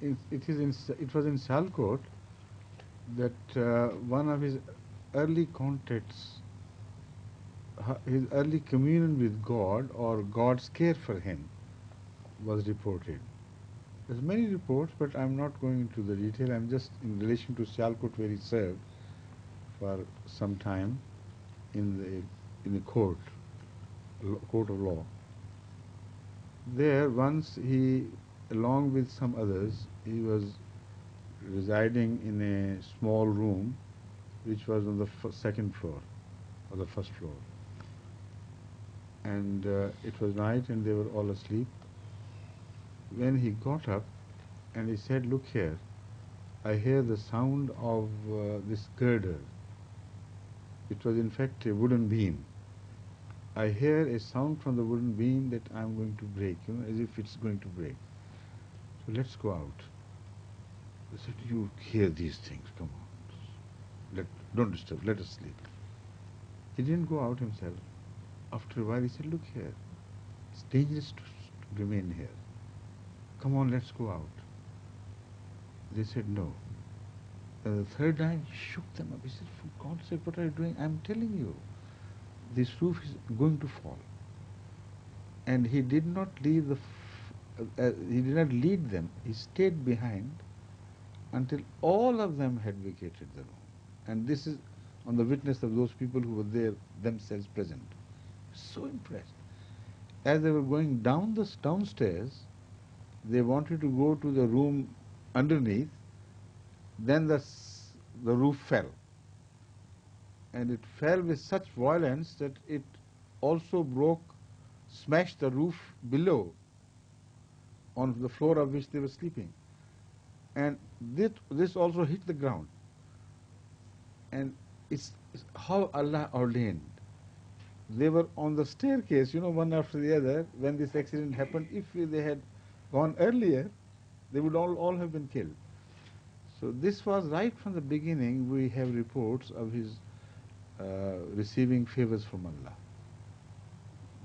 it was in Salkot that one of his early contacts, his early communion with God or God's care for him was reported. There's many reports, but I'm not going into the detail. I'm just in relation to Sialkot, where he served for some time in the court of law. There, once he, along with some others, he was residing in a small room, which was on the second floor or the first floor. And it was night, and they were all asleep. When he got up, and he said, "Look here, I hear the sound of this girder." It was in fact a wooden beam. "I hear a sound from the wooden beam that I'm going to break, as if it's going to break. So let's go out." I said, "You hear these things, come on. Don't disturb, let us sleep." He didn't go out himself. After a while he said, "Look here, it's dangerous to remain here. Come on, let's go out." They said no. The third time he shook them up. He said, "For God's sake, what are you doing? I'm telling you, this roof is going to fall." And he did not leave he did not lead them. He stayed behind until all of them had vacated the room. And this is on the witness of those people who were there themselves present. So impressed. As they were going down the downstairs, they wanted to go to the room underneath. Then the roof fell. And it fell with such violence that it also smashed the roof below on the floor of which they were sleeping. And this also hit the ground. And it's how Allah ordained. They were on the staircase, one after the other. When this accident happened, if they had gone earlier, they would all have been killed. So this was right from the beginning. We have reports of his receiving favors from Allah.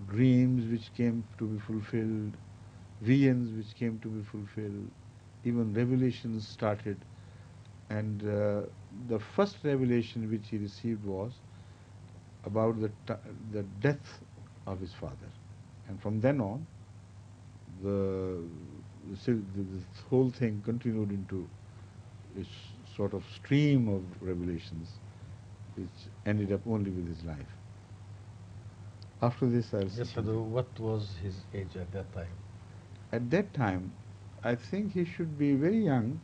Dreams which came to be fulfilled, visions which came to be fulfilled, even revelations started. And the first revelation which he received was about the death of his father. And from then on, this whole thing continued into a sort of stream of revelations which ended up only with his life. After this, I'll Yes, see. Sadhu, what was his age at that time? At that time, I think he should be very young,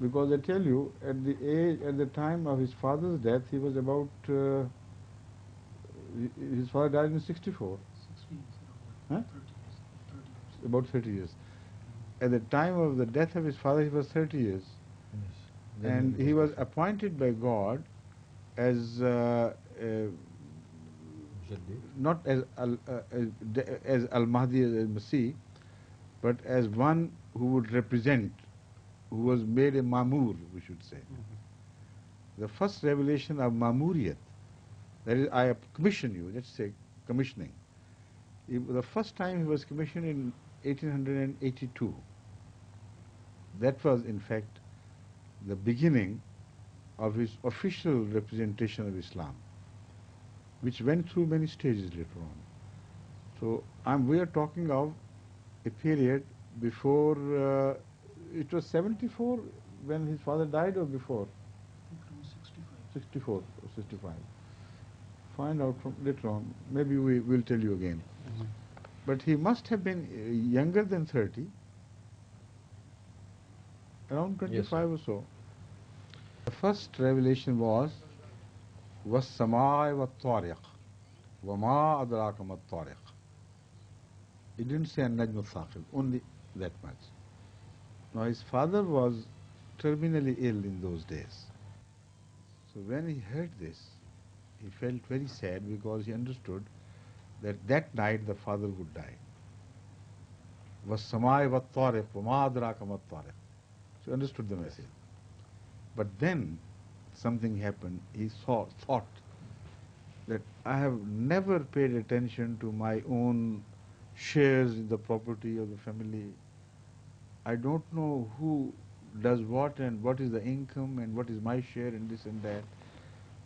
because I tell you, at the time of his father's death, he was about, his father died in 64. 16, Huh? 30 years. 30 years. About 30 years. At the time of the death of his father, he was 30 years. Yes. And he was appointed by God as Jaddi. not as Al-Mahdi, as Masih, but as one who would represent, who was made a Mamur, we should say. The first revelation of Mamuriyat, that is, I commission you, let's say commissioning. The first time he was commissioned in 1882. That was, in fact, the beginning of his official representation of Islam, which went through many stages later on. So we are talking of a period before, it was 74 when his father died, or before? I think around 65. 64 or 65. Find out from later on. Maybe we will tell you again. But he must have been younger than 30, around 25 or so. The first revelation was وَالسَّمَاءِ وَالطَّارِقِ وَمَا أَدْرَاكَ مَا الطَّارِقِ. He didn't say النجم الثاقب, only that much. Now his father was terminally ill in those days. So when he heard this, he felt very sad, because he understood that that night the father would die. وَالسَّمَاءِ وَالطَّارِقِ وَمَا أَدْرَاكَ مَا الطَّارِقِ. So he understood the message. But then something happened. He thought that I have never paid attention to my own shares in the property of the family. I don't know who does what and what is the income and what is my share and this and that.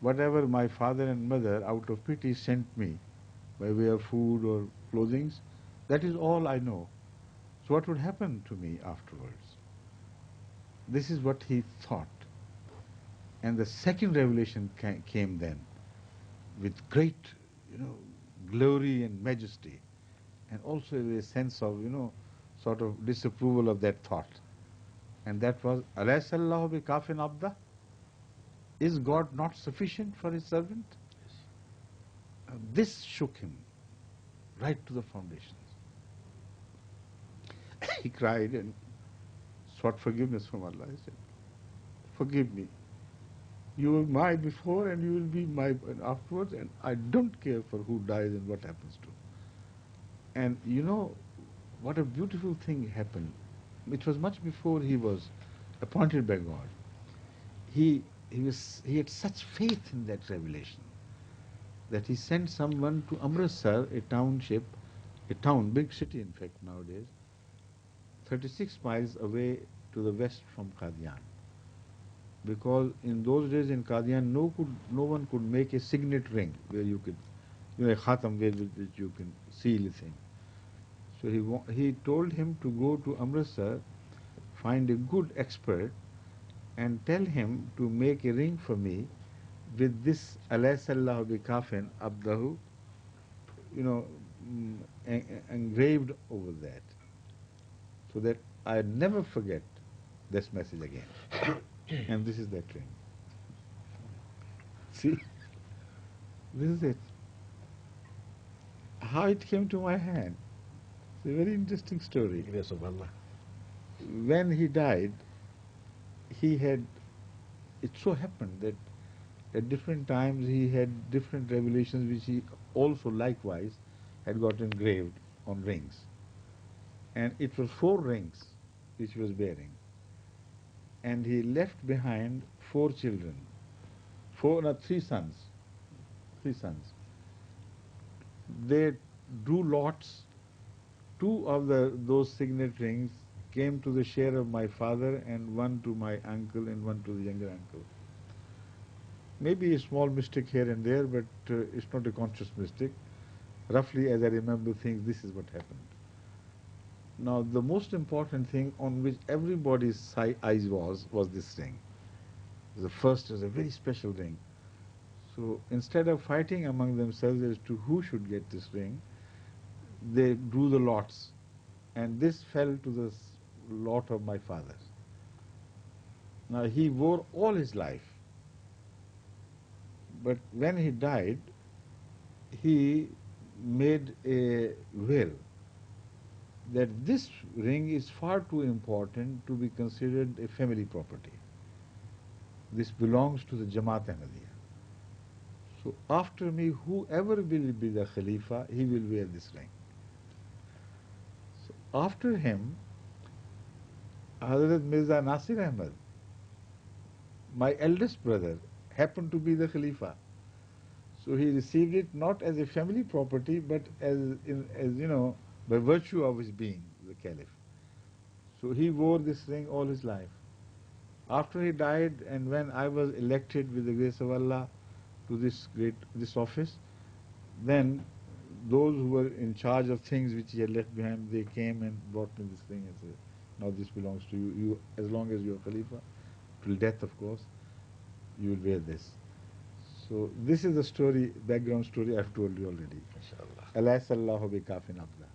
Whatever my father and mother out of pity sent me by way of food or clothing, that is all I know. So what would happen to me afterwards? This is what he thought. And the second revelation came then with great, glory and majesty, and also a sense of, sort of disapproval of that thought. And that was, Alaysa Allahu bi kafin abda? Is God not sufficient for his servant? This shook him right to the foundations. He cried and sought forgiveness from Allah. He said, forgive me. You were my before and you will be my afterwards, and I don't care for who dies and what happens to. And what a beautiful thing happened. It was much before he was appointed by God. He had such faith in that revelation that he sent someone to Amritsar, a town, big city in fact nowadays, 36 miles away to the west from Qadian. Because in those days in Qadian, no one could make a signet ring where you could, a khatam with which you can seal a thing. So he told him to go to Amritsar, find a good expert, and tell him to make a ring for me with this Alaysa Allahu bi kafin abdahu, engraved over that, so that I never forget this message again. And this is that ring. See, this is it. How it came to my hand. It's a very interesting story. Grace of Allah. When he died, it so happened that at different times he had different revelations which he also likewise had got engraved on rings. And it was 4 rings which he was bearing. And he left behind 4 children. 3 sons. 3 sons. They drew lots. 2 of those signet rings came to the share of my father, and 1 to my uncle and 1 to the younger uncle. Maybe a small mistake here and there, but it's not a conscious mistake. Roughly, as I remember things, this is what happened. Now, the most important thing on which everybody's eyes was this ring. The first was a very special ring. So instead of fighting among themselves as to who should get this ring, they drew the lots, and this fell to the lot of my father. Now, he wore all his life, but when he died, he made a will that this ring is far too important to be considered a family property. This belongs to the Jamaat Ahmadiyya. So after me, whoever will be the Khalifa, he will wear this ring. So after him, Hazrat Mirza Nasir Ahmad, my eldest brother, happened to be the Khalifa. So he received it not as a family property, but as by virtue of his being the Caliph. So he wore this ring all his life. After he died, and when I was elected with the grace of Allah to this office, then those who were in charge of things which he had left behind, they came and brought me this ring and said, now this belongs to you. You, as long as you're Khalifa, till death of course, you will wear this. So this is the story, background story I've told you already. Inshallah. Alaysa Allahu bi kafin abda.